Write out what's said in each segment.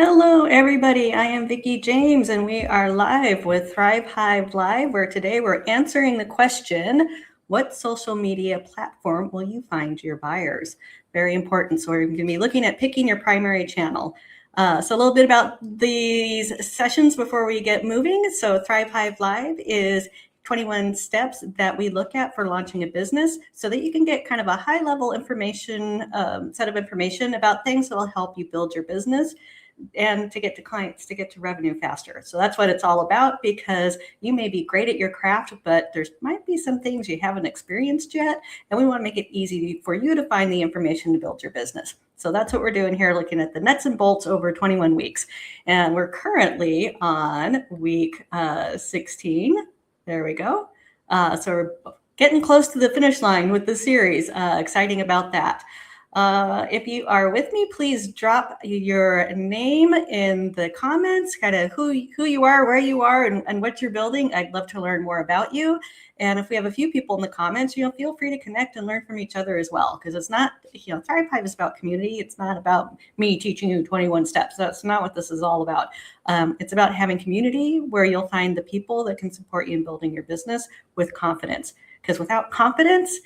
Hello, everybody. I am Vicki James, and we are live with Thrive Hive Live, where today we're answering the question, what social media platform will you find your buyers? Very important. So we're going to be looking at picking your primary channel. So a little bit about these sessions before we get moving. So Thrive Hive Live is 21 steps that we look at for launching a business so that you can get kind of a high level information, set of information about things that will help you build your business and to get to clients, to get to revenue faster. So that's what it's all about, because you may be great at your craft, but there might be some things you haven't experienced yet. And we want to make it easy for you to find the information to build your business. So that's what we're doing here, looking at the nuts and bolts over 21 weeks. And we're currently on week 16. There we go. So we're getting close to the finish line with the series. Exciting about that. If you are with me, please drop your name in the comments, kind of who you are, where you are, and what you're building. I'd love to learn more about you. And if we have a few people in the comments, feel free to connect and learn from each other as well, because it's not, Thrive Hive is about community. It's not about me teaching you 21 steps. That's not what this is all about. It's about having community where you'll find the people that can support you in building your business with confidence. Because without confidence,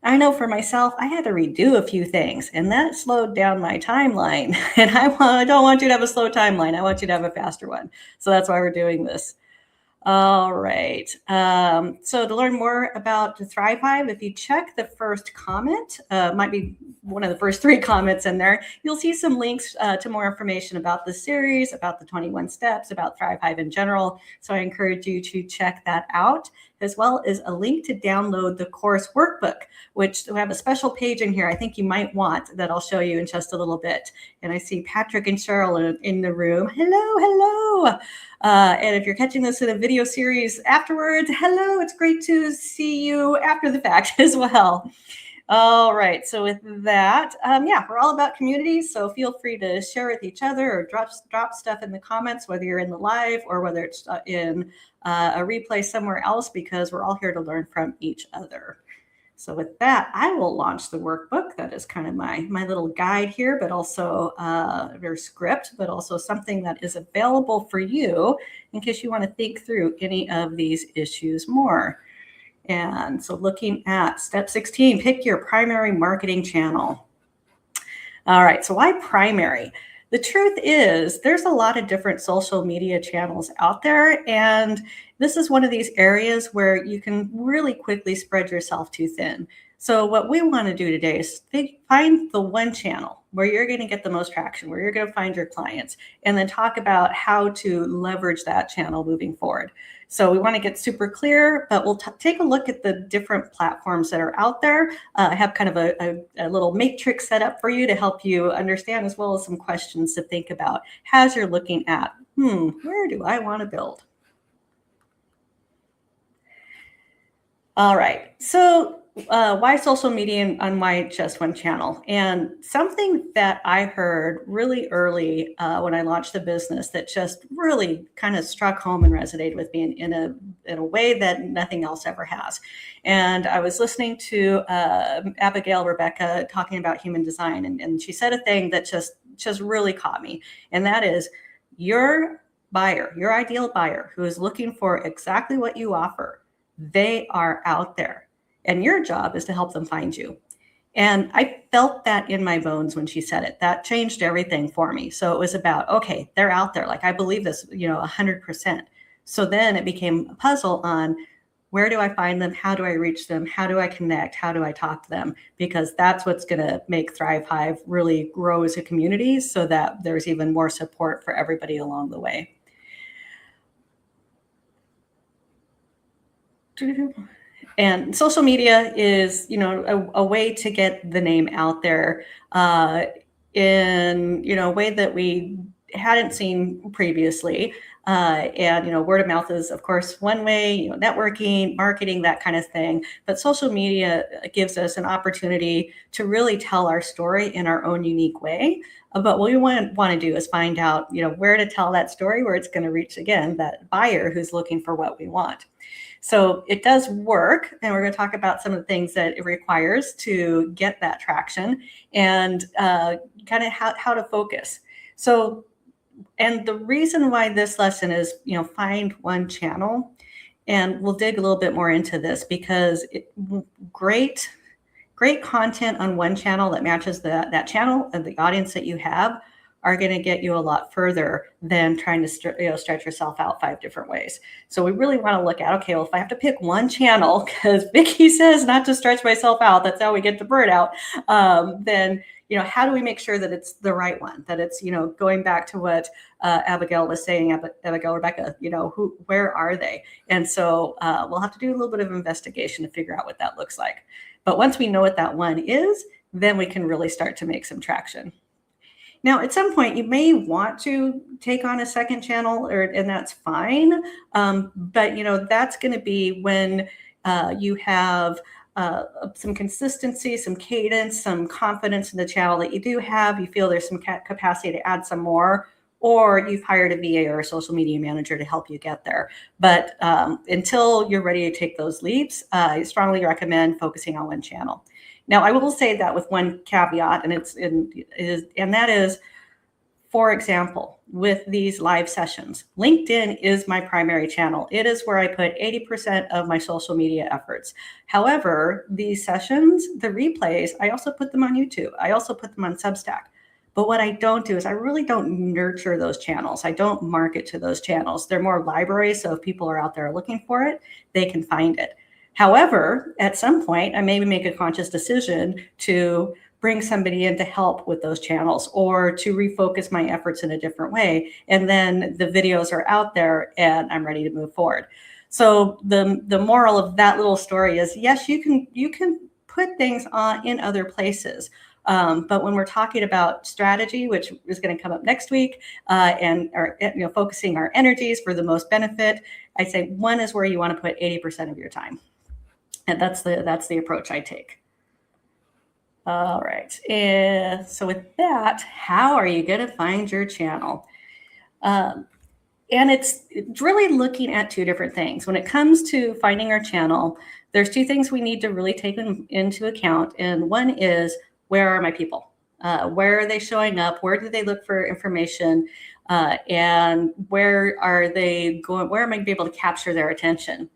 I know for myself, I had to redo a few things, and that slowed down my timeline. And I don't want you to have a slow timeline. I want you to have a faster one. So that's why we're doing this. All right. So to learn more about the Thrive Hive, if you check the first comment, might be one of the first 3 comments in there, you'll see some links to more information about the series, about the 21 steps, about Thrive Hive in general. So I encourage you to check that out, as well as a link to download the course workbook, which we have a special page in here I think you might want that I'll show you in just a little bit. And I see Patrick and Cheryl in the room. Hello. And if you're catching this in a video series afterwards, hello, it's great to see you after the fact as well. All right, so with that, we're all about community, so feel free to share with each other or drop stuff in the comments, whether you're in the live or whether it's in a replay somewhere else, because we're all here to learn from each other. So with that, I will launch the workbook. That is kind of my little guide here, but also their script, but also something that is available for you in case you want to think through any of these issues more. And so looking at step 16, pick your primary marketing channel. All right, so why primary? The truth is there's a lot of different social media channels out there, and this is one of these areas where you can really quickly spread yourself too thin. So what we want to do today is find the one channel where you're going to get the most traction, where you're going to find your clients, and then talk about how to leverage that channel moving forward. So we want to get super clear, but we'll take a look at the different platforms that are out there. I have kind of a little matrix set up for you to help you understand, as well as some questions to think about as you're looking at, where do I want to build? All right, so why social media and why just one channel? And something that I heard really early when I launched the business that just really kind of struck home and resonated with me in a way that nothing else ever has. And I was listening to Abigail Rebecca talking about human design, and she said a thing that just really caught me, and that is your buyer, your ideal buyer who is looking for exactly what you offer. They are out there, and your job is to help them find you. And I felt that in my bones when she said it. That changed everything for me. So it was about, okay, they're out there. Like, I believe this, 100%. So then it became a puzzle on, where do I find them? How do I reach them? How do I connect? How do I talk to them? Because that's what's going to make Thrive Hive really grow as a community, so that there's even more support for everybody along the way. And social media is, a way to get the name out there in, a way that we hadn't seen previously. And, word of mouth is, of course, one way, networking, marketing, that kind of thing. But social media gives us an opportunity to really tell our story in our own unique way. But what we want to do is find out, where to tell that story, where it's going to reach, again, that buyer who's looking for what we want. So it does work, and we're going to talk about some of the things that it requires to get that traction, and kind of how to focus. So And the reason why this lesson is, find one channel, and we'll dig a little bit more into this because great content on one channel that matches that channel and the audience that you have are going to get you a lot further than trying to stretch yourself out 5 different ways. So we really want to look at, okay, well, if I have to pick one channel, because Vicki says not to stretch myself out, that's how we get the burnout, then how do we make sure that it's the right one, that it's going back to what Abigail was saying, Abigail, Rebecca, where are they? And so we'll have to do a little bit of investigation to figure out what that looks like. But once we know what that one is, then we can really start to make some traction. Now, at some point, you may want to take on a second channel, and that's fine. But that's going to be when you have some consistency, some cadence, some confidence in the channel that you do have. You feel there's some capacity to add some more, or you've hired a VA or a social media manager to help you get there. But until you're ready to take those leaps, I strongly recommend focusing on one channel. Now, I will say that with one caveat, and that is, for example, with these live sessions, LinkedIn is my primary channel. It is where I put 80% of my social media efforts. However, these sessions, the replays, I also put them on YouTube. I also put them on Substack. But what I don't do is I really don't nurture those channels. I don't market to those channels. They're more libraries. So if people are out there looking for it, they can find it. However, at some point, I may make a conscious decision to bring somebody in to help with those channels or to refocus my efforts in a different way. And then the videos are out there and I'm ready to move forward. So the moral of that little story is, yes, you can put things on in other places. But when we're talking about strategy, which is going to come up next week, and focusing our energies for the most benefit, I'd say one is where you want to put 80% of your time. And that's the approach I take. All right. And so with that, how are you going to find your channel? And it's really looking at 2 different things. When it comes to finding our channel, there's 2 things we need to really take into account. And one is, where are my people? Where are they showing up? Where do they look for information? And where are they going? Where am I going to be able to capture their attention?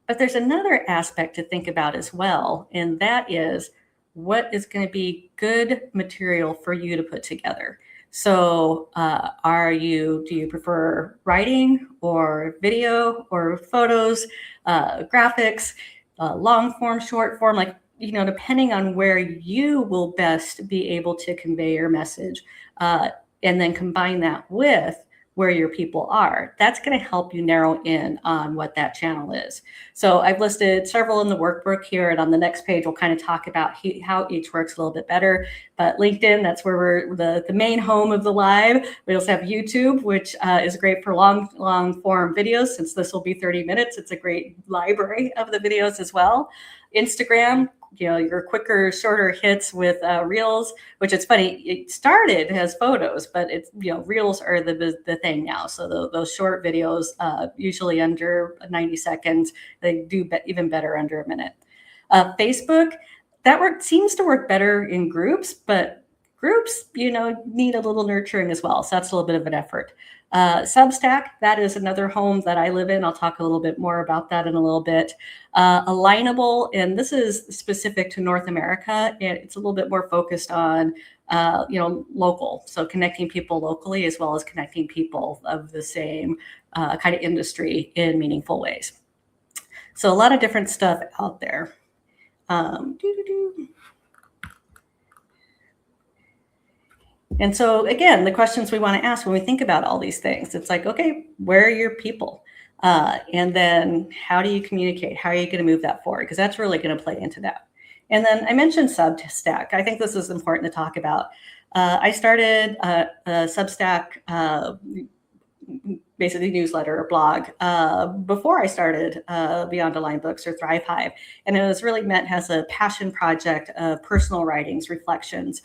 But there's another aspect to think about as well, and that is what is going to be good material for you to put together. So do you prefer writing or video or photos, graphics, long form, short form, depending on where you will best be able to convey your message, and then combine that with where your people are. That's going to help you narrow in on what that channel is. So I've listed several in the workbook here, and on the next page, we'll kind of talk about how each works a little bit better. But LinkedIn, that's where we're the main home of the live. We also have YouTube, which is great for long form videos. Since this will be 30 minutes, it's a great library of the videos as well. Instagram, your quicker, shorter hits with reels, which it's funny, it started as photos, but it's, reels are the thing now. So those short videos, usually under 90 seconds, they do even better under a minute. Facebook, that seems to work better in groups, but groups, need a little nurturing as well. So that's a little bit of an effort. Substack, that is another home that I live in. I'll talk a little bit more about that in a little bit. Alignable, and this is specific to North America, and it's a little bit more focused on, local. So connecting people locally as well as connecting people of the same kind of industry in meaningful ways. So a lot of different stuff out there. And so again, the questions we want to ask when we think about all these things, it's like, okay, where are your people? And then how do you communicate? How are you going to move that forward? Because that's really going to play into that. And then I mentioned Substack. I think this is important to talk about. I started a Substack basically newsletter or blog before I started Beyond Aligned Books or Thrive Hive. And it was really meant as a passion project of personal writings, reflections,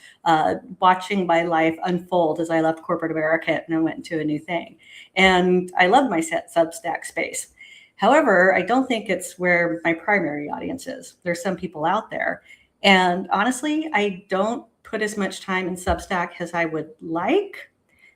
watching my life unfold as I left corporate America and I went into a new thing. And I love my Substack space. However, I don't think it's where my primary audience is. There's some people out there. And honestly, I don't put as much time in Substack as I would like.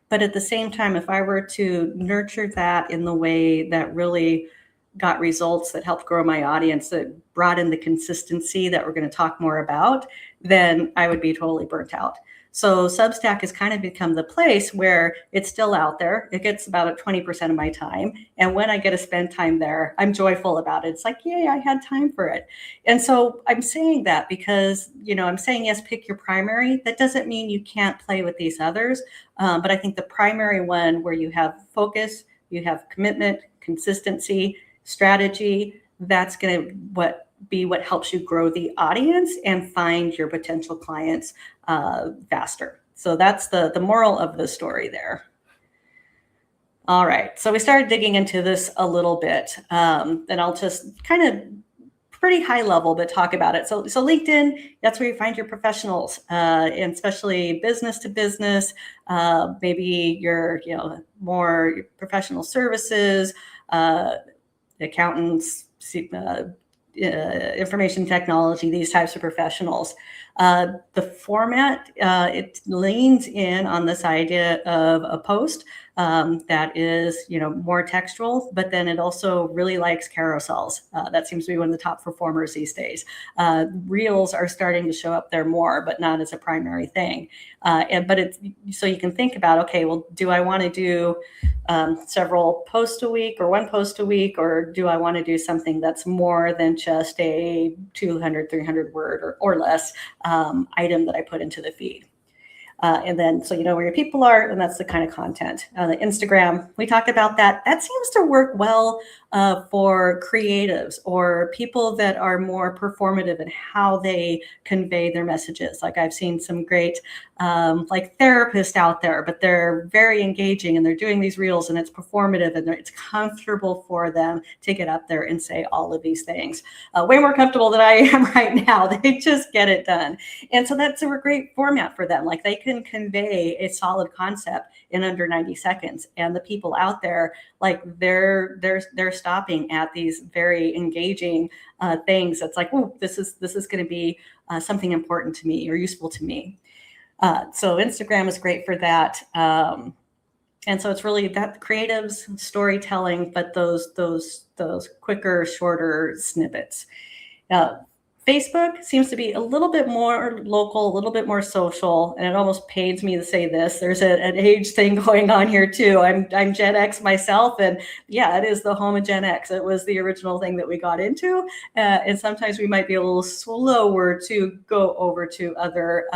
But at the same time, if I were to nurture that in the way that really got results that helped grow my audience, that brought in the consistency that we're going to talk more about, then I would be totally burnt out. So Substack has kind of become the place where it's still out there. It gets about 20% of my time. And when I get to spend time there, I'm joyful about it. It's like, yay, I had time for it. And so I'm saying that because, I'm saying, yes, pick your primary. That doesn't mean you can't play with these others. But I think the primary one where you have focus, you have commitment, consistency, strategy, that's going to be what helps you grow the audience and find your potential clients faster. So that's the moral of the story there. All right, so we started digging into this a little bit, and I'll just kind of pretty high level, but talk about it. So LinkedIn, that's where you find your professionals, and especially business to business, maybe your more professional services, accountants, information technology, these types of professionals. The format, it leans in on this idea of a post that is, more textual, but then it also really likes carousels. That seems to be one of the top performers these days. Reels are starting to show up there more, but not as a primary thing. But it's so you can think about, okay, well, do I want to do several posts a week or one post a week, or do I want to do something that's more than just a 200, 300 word or less item that I put into the feed? And then, so you know where your people are, and that's the kind of content. The Instagram, we talked about that. That seems to work well for creatives or people that are more performative in how they convey their messages. Like I've seen some great therapists out there, but they're very engaging and they're doing these reels and it's performative and it's comfortable for them to get up there and say all of these things. Way more comfortable than I am right now. They just get it done. And so that's a great format for them. Like they can convey a solid concept in under 90 seconds. And the people out there, like they're stopping at these very engaging things. That's like, oh, this is going to be something important to me or useful to me. So Instagram is great for that. And so it's really that creatives, storytelling, but those quicker, shorter snippets. Facebook seems to be a little bit more local, a little bit more social, and it almost pains me to say this. There's an age thing going on here too. I'm Gen X myself, and yeah, it is the home of Gen X. It was the original thing that we got into, and sometimes we might be a little slower to go over to other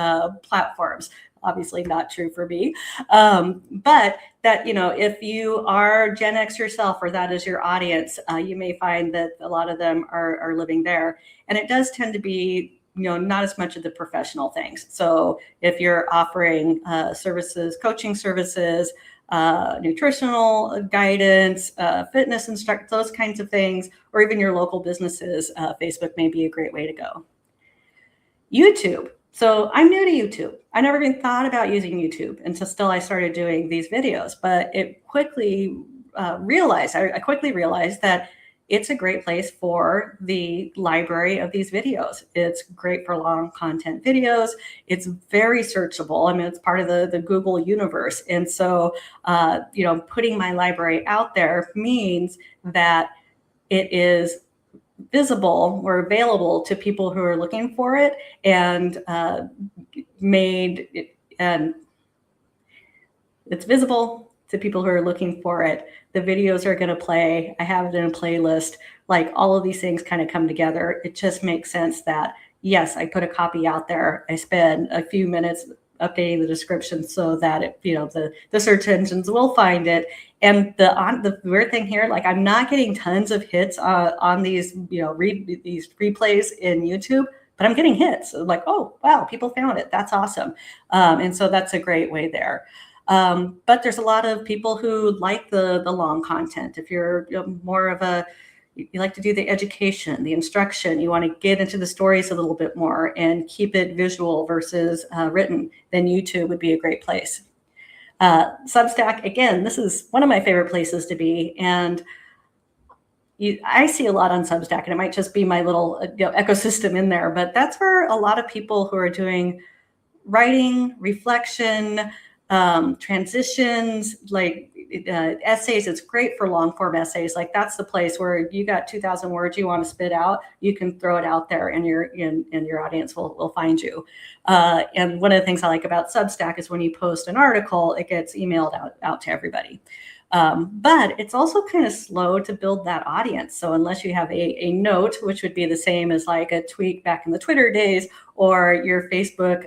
platforms. Obviously not true for me, but that, if you are Gen X yourself or that is your audience, you may find that a lot of them are living there. And it does tend to be, not as much of the professional things. So if you're offering services, coaching services, nutritional guidance, fitness instruct, those kinds of things, or even your local businesses, Facebook may be a great way to go. YouTube. So I'm new to YouTube. I never even thought about using YouTube until I started doing these videos, but it quickly realized that it's a great place for the library of these videos. It's great for long content videos. It's very searchable. I mean, it's part of the Google universe. And so, putting my library out there means that it is visible or available to people who are looking for it, and it's visible to people who are looking for it. The videos are going to play. I have it in a playlist. Like all of these things kind of come together. It just makes sense that, yes, I put a copy out there. I spend a few minutes updating the description so that it, the search engines will find it. And the weird thing here, like I'm not getting tons of hits on these, these replays in YouTube, but I'm getting hits. Like, oh, wow, people found it. That's awesome. And so that's a great way there. But there's a lot of people who like the long content. If you're more of you like to do the education, the instruction, you want to get into the stories a little bit more and keep it visual versus written, then YouTube would be a great place. Substack, again, this is one of my favorite places to be. And I see a lot on Substack, and it might just be my little ecosystem in there, but that's where a lot of people who are doing writing, reflection, transitions, like essays. It's great for long form essays. Like that's the place where you got 2,000 words you want to spit out, you can throw it out there and your audience will find you. And one of the things I like about Substack is when you post an article, it gets emailed out to everybody. But it's also kind of slow to build that audience. So unless you have a note, which would be the same as like a tweet back in the Twitter days, or your Facebook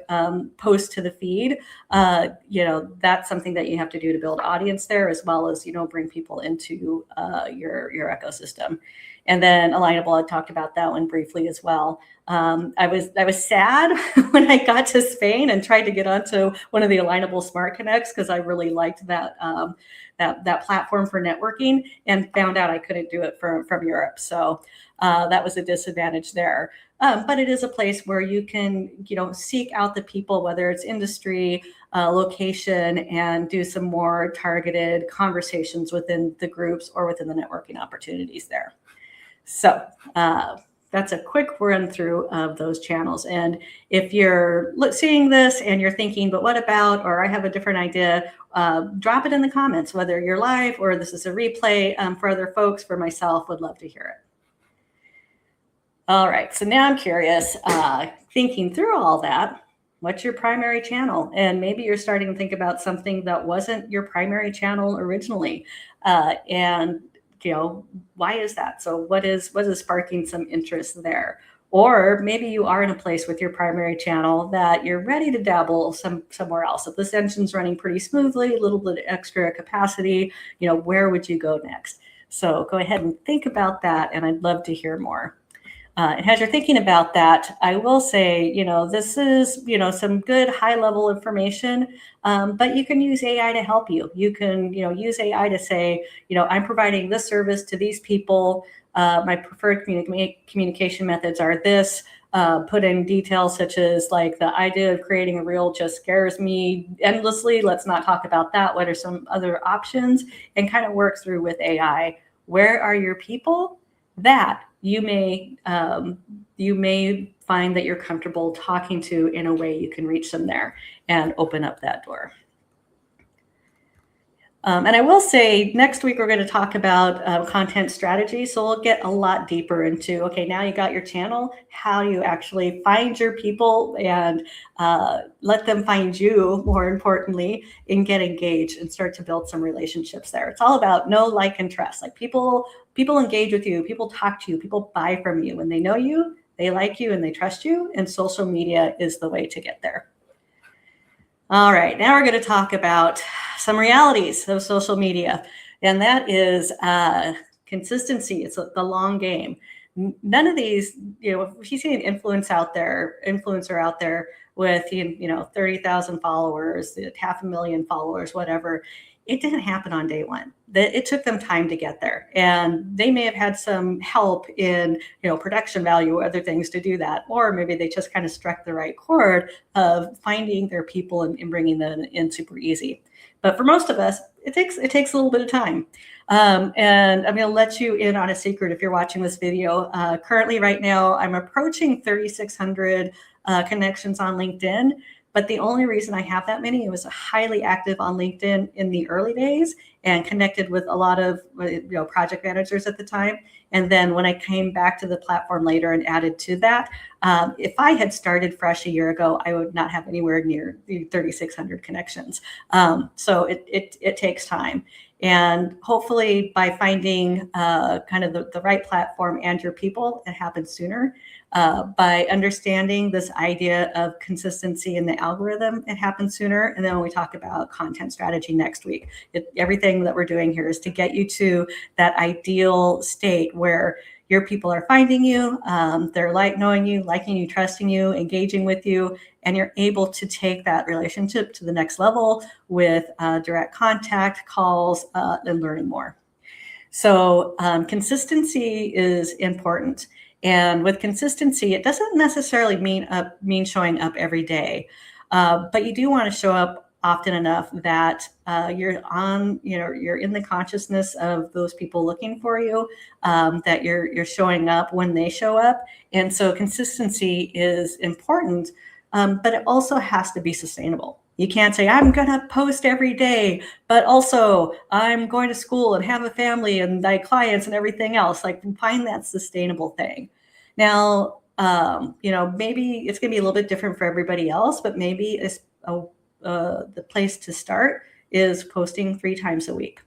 post to the feed, that's something that you have to do to build audience there, as well as, bring people into your ecosystem. And then Alignable, I talked about that one briefly as well. I was sad when I got to Spain and tried to get onto one of the Alignable Smart Connects because I really liked that that platform for networking, and found out I couldn't do it from Europe. So that was a disadvantage there. But it is a place where you can, seek out the people, whether it's industry, location, and do some more targeted conversations within the groups or within the networking opportunities there. So that's a quick run through of those channels. And if you're seeing this and you're thinking, but what about, or I have a different idea, drop it in the comments, whether you're live or this is a replay for other folks. For myself, would love to hear it. All right, so now I'm curious, thinking through all that, what's your primary channel? And maybe you're starting to think about something that wasn't your primary channel originally. And why is that? So what is sparking some interest there? Or maybe you are in a place with your primary channel that you're ready to dabble somewhere else. If this engine's running pretty smoothly, a little bit extra capacity, where would you go next? So go ahead and think about that, and I'd love to hear more. And as you're thinking about that, I will say, this is, some good high-level information, but you can use AI to help you. You can, use AI to say, I'm providing this service to these people. My preferred communication methods are this. Put in details such as like the idea of creating a reel just scares me endlessly. Let's not talk about that. What are some other options? And kind of work through with AI. Where are your people that you may find that you're comfortable talking to in a way you can reach them there and open up that door. And I will say next week we're going to talk about content strategy. So we'll get a lot deeper into, okay, now you got your channel, how do you actually find your people and let them find you, more importantly, and get engaged and start to build some relationships there. It's all about know, like, and trust. Like people engage with you, people talk to you, people buy from you. When they know you, they like you, and they trust you, and social media is the way to get there. All right, now we're going to talk about some realities of social media, and that is consistency. It's the long game. None of these, if you see an influencer out there with 30,000 followers, 500,000 followers, whatever, it didn't happen on day one. It took them time to get there, and they may have had some help in production value or other things to do that, or maybe they just kind of struck the right chord of finding their people and bringing them in super easy. But for most of us, it takes a little bit of time. And I'm going to let you in on a secret if you're watching this video. Currently, right now, I'm approaching 3,600 connections on LinkedIn. But the only reason I have that many, it was highly active on LinkedIn in the early days and connected with a lot of project managers at the time. And then when I came back to the platform later and added to that, if I had started fresh a year ago, I would not have anywhere near the 3,600 connections. So it takes time. And hopefully by finding kind of the right platform and your people, it happens sooner. By understanding this idea of consistency in the algorithm, it happens sooner. And then when we talk about content strategy next week, everything that we're doing here is to get you to that ideal state where your people are finding you, they're knowing you, liking you, trusting you, engaging with you, and you're able to take that relationship to the next level with direct contact, calls, and learning more. So consistency is important. And with consistency, it doesn't necessarily mean showing up every day, but you do want to show up often enough that you're in the consciousness of those people looking for you, that you're showing up when they show up. And so consistency is important, but it also has to be sustainable. You can't say, I'm going to post every day, but also I'm going to school and have a family and my clients and everything else. Like, find that sustainable thing. Now, maybe it's going to be a little bit different for everybody else, but maybe the place to start is posting 3 times a week.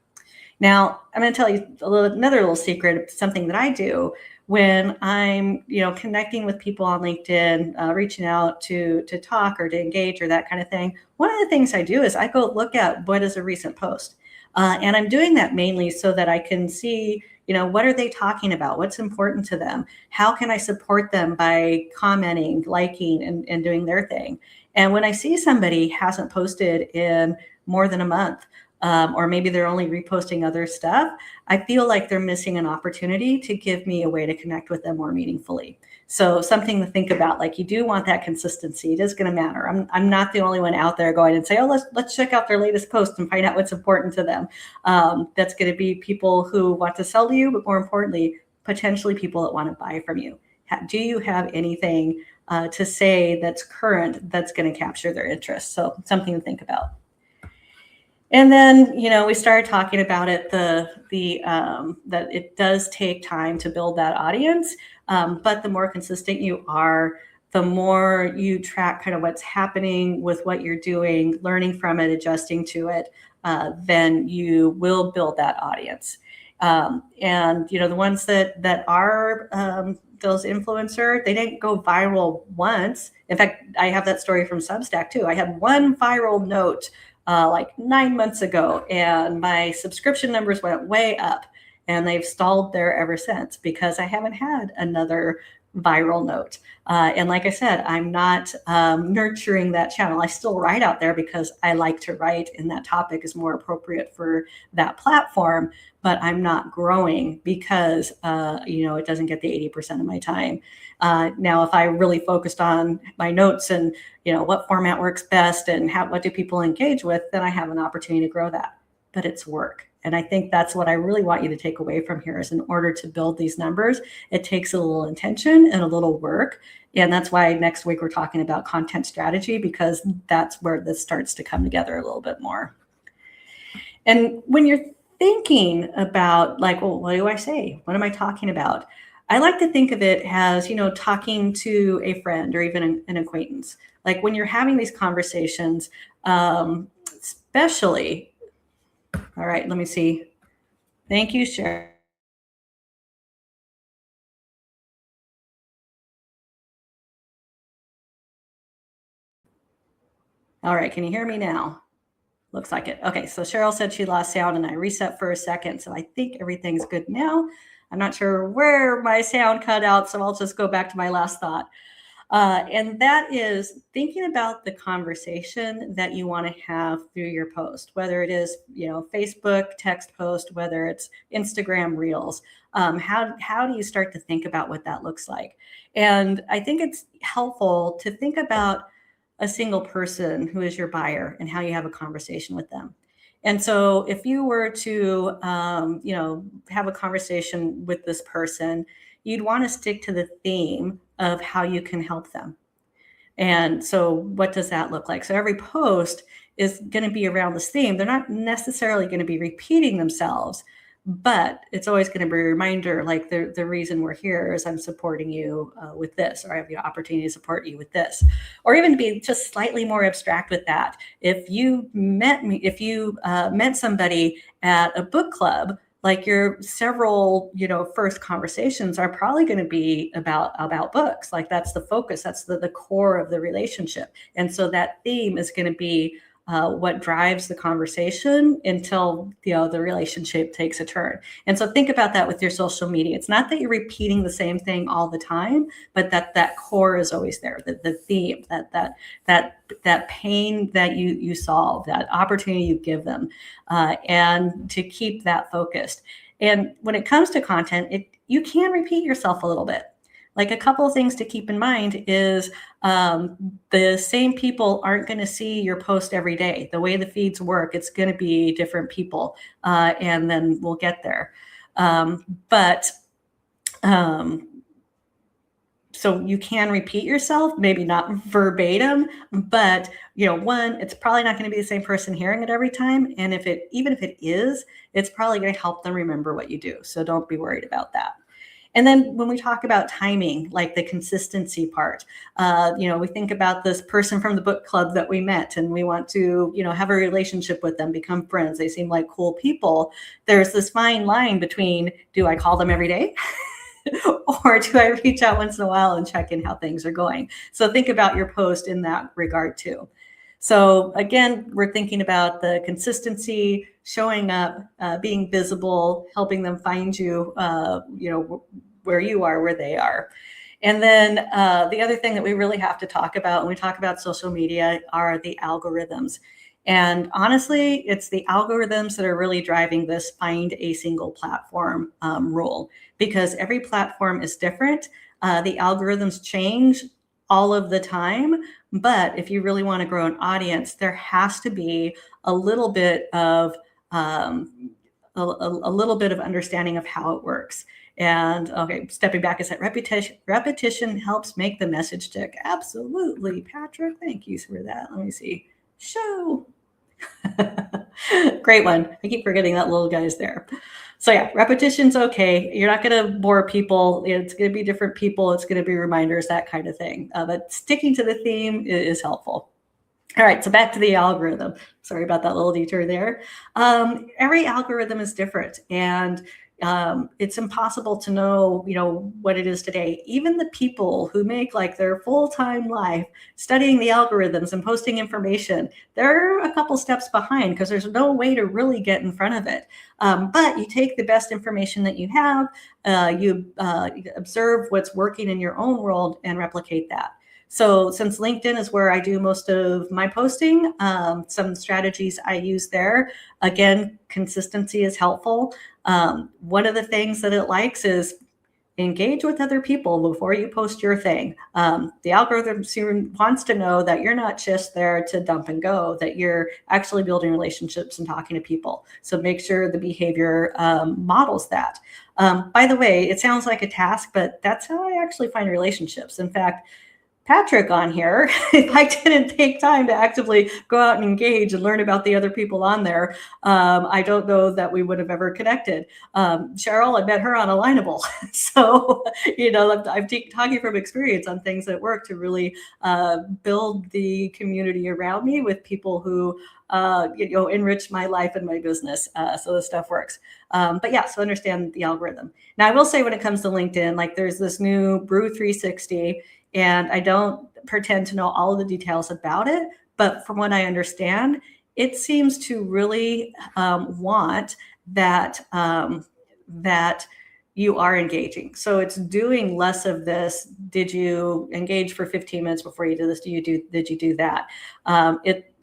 Now, I'm going to tell you another little secret, something that I do when I'm, connecting with people on LinkedIn, reaching out to talk or to engage or that kind of thing. One of the things I do is I go look at what is a recent post. And I'm doing that mainly so that I can see, what are they talking about? What's important to them? How can I support them by commenting, liking, and doing their thing? And when I see somebody hasn't posted in more than a month, or maybe they're only reposting other stuff, I feel like they're missing an opportunity to give me a way to connect with them more meaningfully. So something to think about, like, you do want that consistency. It is going to matter. I'm not the only one out there going and say, oh, let's check out their latest post and find out what's important to them. That's going to be people who want to sell to you, but more importantly, potentially people that want to buy from you. Do you have anything to say that's current that's going to capture their interest? So something to think about. And then, we started talking about it, that it does take time to build that audience. But the more consistent you are, the more you track kind of what's happening with what you're doing, learning from it, adjusting to it, then you will build that audience. And, the ones that are those influencer, they didn't go viral once. In fact, I have that story from Substack too. I had one viral note like 9 months ago, and my subscription numbers went way up, and they've stalled there ever since because I haven't had another viral note. And like I said, I'm not nurturing that channel. I still write out there because I like to write, and that topic is more appropriate for that platform, but I'm not growing because, it doesn't get the 80% of my time. Now, if I really focused on my notes and, what format works best and what do people engage with, then I have an opportunity to grow that. But it's work. And I think that's what I really want you to take away from here is in order to build these numbers, it takes a little intention and a little work. And that's why next week we're talking about content strategy, because that's where this starts to come together a little bit more. And when you're thinking about, like, well, what do I say? What am I talking about? I like to think of it as, talking to a friend or even an acquaintance. Like when you're having these conversations, especially, all right, let me see. Thank you, Cheryl. All right, can you hear me now? Looks like it. Okay, so Cheryl said she lost sound and I reset for a second. So I think everything's good now. I'm not sure where my sound cut out, so I'll just go back to my last thought. And that is thinking about the conversation that you want to have through your post, whether it is, Facebook text post, whether it's Instagram Reels. How do you start to think about what that looks like? And I think it's helpful to think about a single person who is your buyer and how you have a conversation with them. And so if you were to, have a conversation with this person, you'd want to stick to the theme of how you can help them. And so what does that look like? So every post is going to be around this theme. They're not necessarily going to be repeating themselves, but it's always going to be a reminder, like the reason we're here is I'm supporting you with this, or I have the opportunity to support you with this, or even to be just slightly more abstract with that. If you met somebody at a book club, like your several, first conversations are probably going to be about books. Like that's the focus, that's the core of the relationship. And so that theme is going to be what drives the conversation until the relationship takes a turn. And so think about that with your social media. It's not that you're repeating the same thing all the time, but that core is always there. The theme, that pain that you solve, that opportunity you give them, and to keep that focused. And when it comes to content, you can repeat yourself a little bit. Like a couple of things to keep in mind is the same people aren't going to see your post every day. The way the feeds work, it's going to be different people, and then we'll get there. But So you can repeat yourself, maybe not verbatim, but one, it's probably not going to be the same person hearing it every time. And even if it is, it's probably going to help them remember what you do. So don't be worried about that. And then when we talk about timing, like the consistency part, we think about this person from the book club that we met and we want to, have a relationship with them, become friends. They seem like cool people. There's this fine line between, do I call them every day? Or do I reach out once in a while and check in how things are going? So think about your post in that regard too. So again, we're thinking about the consistency, showing up, being visible, helping them find you, where you are, where they are. And then the other thing that we really have to talk about when we talk about social media are the algorithms. And honestly, it's the algorithms that are really driving this find a single platform rule, because every platform is different. The algorithms change all of the time. But if you really want to grow an audience, there has to be a little bit of a little bit of understanding of how it works. And okay, stepping back, is that repetition helps make the message stick. Absolutely, Patrick. Thank you for that. Let me see. Show. Great one. I keep forgetting that little guy's there. So yeah, repetition's okay. You're not going to bore people. It's going to be different people. It's going to be reminders, that kind of thing. But sticking to the theme is helpful. All right, so back to the algorithm. Sorry about that little detour there. Every algorithm is different, and it's impossible to know, what it is today. Even the people who make like their full-time life studying the algorithms and posting information, they're a couple steps behind because there's no way to really get in front of it. But you take the best information that you have, you observe what's working in your own world and replicate that. So since LinkedIn is where I do most of my posting, some strategies I use there. Again, consistency is helpful. One of the things that it likes is engage with other people before you post your thing. The algorithm soon wants to know that you're not just there to dump and go, that you're actually building relationships and talking to people. So make sure the behavior models that. By the way, it sounds like a task, but that's how I actually find relationships. In fact, Patrick on here, if I didn't take time to actively go out and engage and learn about the other people on there, I don't know that we would have ever connected. Cheryl, I met her on Alignable. So, I'm talking from experience on things that work to really build the community around me with people who enrich my life and my business. So this stuff works. But yeah, so understand the algorithm. Now I will say when it comes to LinkedIn, like there's this new Brew 360, and I don't pretend to know all of the details about it, but from what I understand, it seems to really want that that you are engaging. So it's doing less of this. Did you engage for 15 minutes before you did this? Did you do that?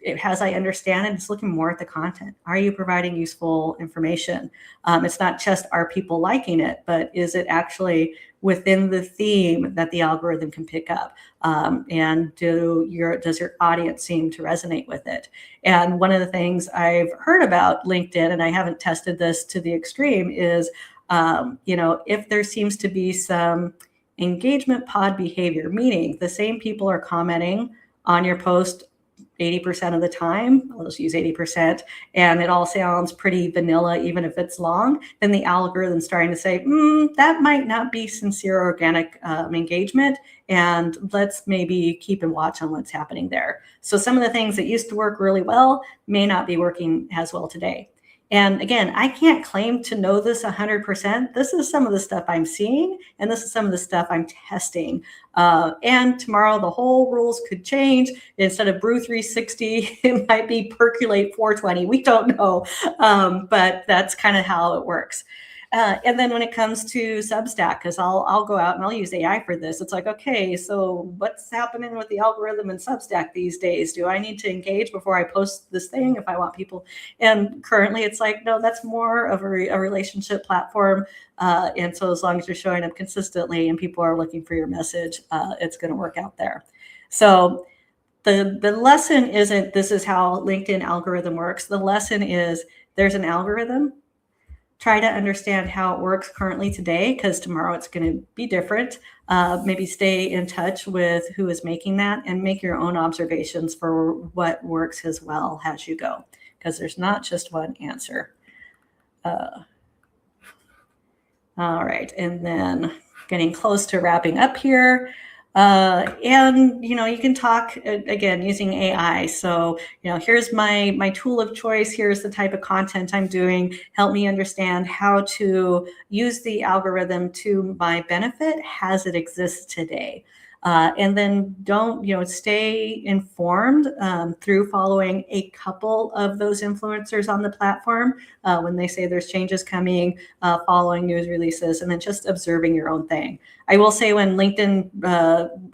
It has, I understand it, it's looking more at the content. Are you providing useful information? It's not just are people liking it, but is it actually within the theme that the algorithm can pick up? And does your audience seem to resonate with it? And one of the things I've heard about LinkedIn, and I haven't tested this to the extreme, is if there seems to be some engagement pod behavior, meaning the same people are commenting on your post 80% of the time, I'll just use 80%, and it all sounds pretty vanilla, even if it's long, then the algorithm's starting to say, that might not be sincere organic engagement, and let's maybe keep and watch on what's happening there. So some of the things that used to work really well may not be working as well today. And again, I can't claim to know this 100%. This is some of the stuff I'm seeing, and this is some of the stuff I'm testing. And tomorrow the whole rules could change. Instead of Brew 360, it might be Percolate 420. We don't know, but that's kind of how it works. And then when it comes to Substack, because I'll go out and I'll use AI for this. It's like, okay, so what's happening with the algorithm in Substack these days? Do I need to engage before I post this thing if I want people? And currently it's like, no, that's more of a relationship platform. And so as long as you're showing up consistently and people are looking for your message, it's going to work out there. So the lesson isn't this is how LinkedIn algorithm works. The lesson is there's an algorithm. Try to understand how it works currently today, because tomorrow it's going to be different. maybe stay in touch with who is making that and make your own observations for what works as well as you go, because there's not just one answer. All right, and then getting close to wrapping up here. And you can talk again using AI. So here's my tool of choice. Here's the type of content I'm doing. Help me understand how to use the algorithm to my benefit as it exists today. And then stay informed through following a couple of those influencers on the platform when they say there's changes coming, following news releases, and then just observing your own thing. I will say when LinkedIn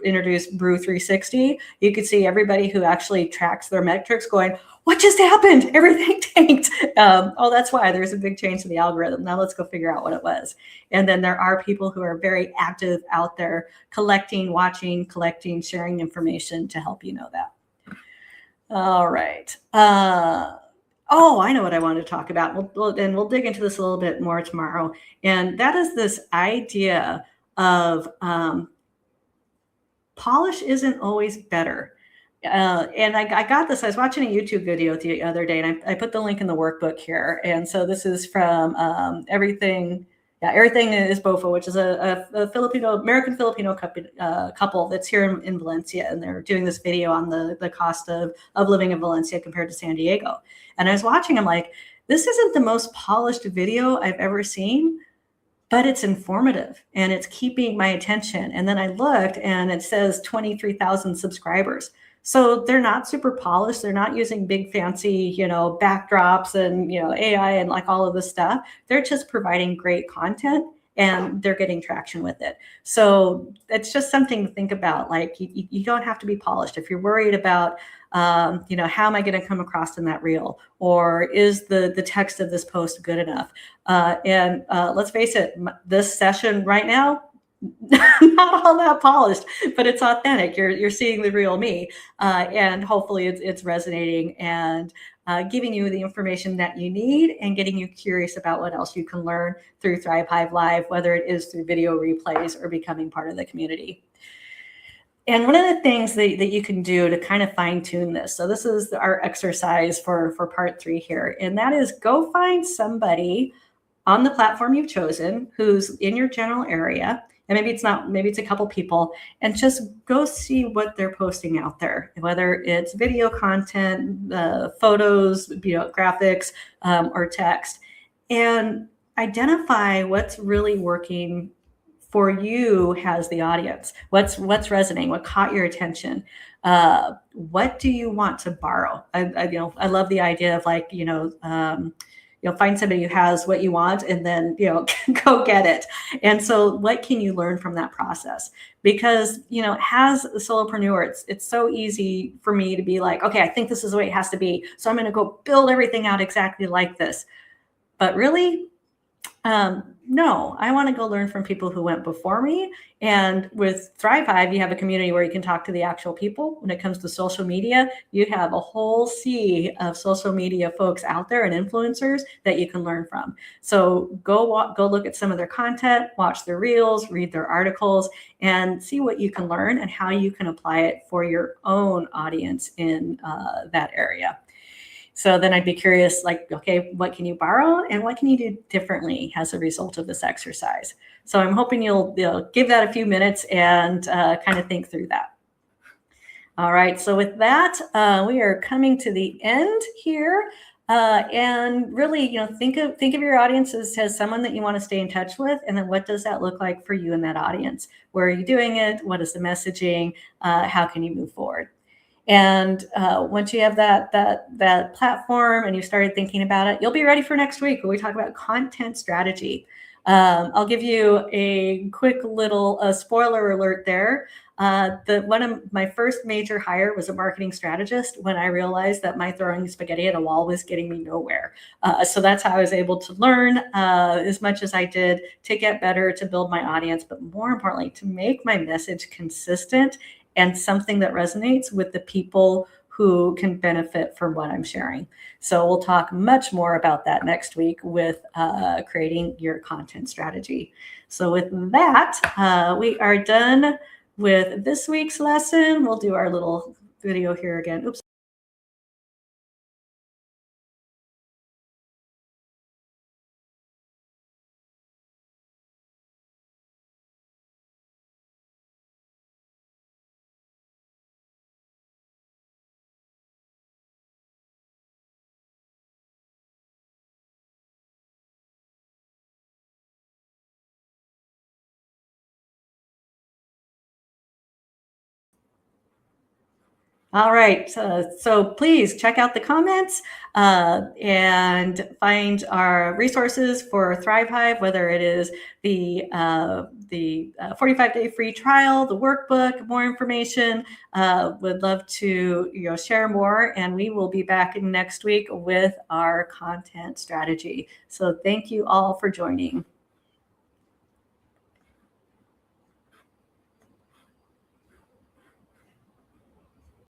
introduced Brew 360, you could see everybody who actually tracks their metrics going, what just happened? Everything tanked. Oh, that's why there's a big change to the algorithm. Now let's go figure out what it was. And then there are people who are very active out there collecting, watching, sharing information to help you know that. All right. Oh, I know what I wanted to talk about. We'll dig into this a little bit more tomorrow. And that is this idea of polish isn't always better. And I got this. I was watching a YouTube video the other day, and I put the link in the workbook here. And so this is from Everything is Bofa, which is a American Filipino couple that's here in Valencia, and they're doing this video on the cost of living in Valencia compared to San Diego. And I was watching, I'm like, this isn't the most polished video I've ever seen, but it's informative and it's keeping my attention. And then I looked and it says 23,000 subscribers. So they're not super polished. They're not using big fancy, backdrops and, AI and like all of this stuff. They're just providing great content and they're getting traction with it. So it's just something to think about. Like you don't have to be polished. If you're worried about, how am I going to come across in that reel? Or is the text of this post good enough? And let's face it, this session right now, not all that polished, but it's authentic. You're seeing the real me, and hopefully it's resonating and giving you the information that you need and getting you curious about what else you can learn through Thrive Hive Live, whether it is through video replays or becoming part of the community. And one of the things that you can do to kind of fine tune this, so this is our exercise for part 3 here, and that is go find somebody on the platform you've chosen who's in your general area. And maybe it's a couple people, and just go see what they're posting out there, whether it's video content, photos, graphics, or text, and identify what's really working for you as the audience. What's resonating? What caught your attention? What do you want to borrow? I love the idea of like, find somebody who has what you want and then, go get it. And so what can you learn from that process? Because, as a solopreneur, it's so easy for me to be like, okay, I think this is the way it has to be. So I'm going to go build everything out exactly like this. But really, no, I want to go learn from people who went before me. And with Thrive Hive, you have a community where you can talk to the actual people. When it comes to social media, you have a whole sea of social media folks out there and influencers that you can learn from. So go look at some of their content, watch their reels, read their articles, and see what you can learn and how you can apply it for your own audience in that area. So then I'd be curious, like, okay, what can you borrow and what can you do differently as a result of this exercise? So I'm hoping you'll give that a few minutes and kind of think through that. All right, so with that, we are coming to the end here. And really, think of your audience as someone that you want to stay in touch with, and then what does that look like for you in that audience? Where are you doing it? What is the messaging? How can you move forward? And once you have that platform and you started thinking about it, you'll be ready for next week when we talk about content strategy. I'll give you a quick little spoiler alert there. One of my first major hire was a marketing strategist when I realized that my throwing spaghetti at a wall was getting me nowhere. So that's how I was able to learn as much as I did to get better, to build my audience, but more importantly, to make my message consistent and something that resonates with the people who can benefit from what I'm sharing. So we'll talk much more about that next week with creating your content strategy. So with that, we are done with this week's lesson. We'll do our little video here again. Oops. All right, so please check out the comments and find our resources for Thrive Hive, whether it is the 45-day free trial, the workbook, more information. Would love to share more, and we will be back next week with our content strategy. So thank you all for joining.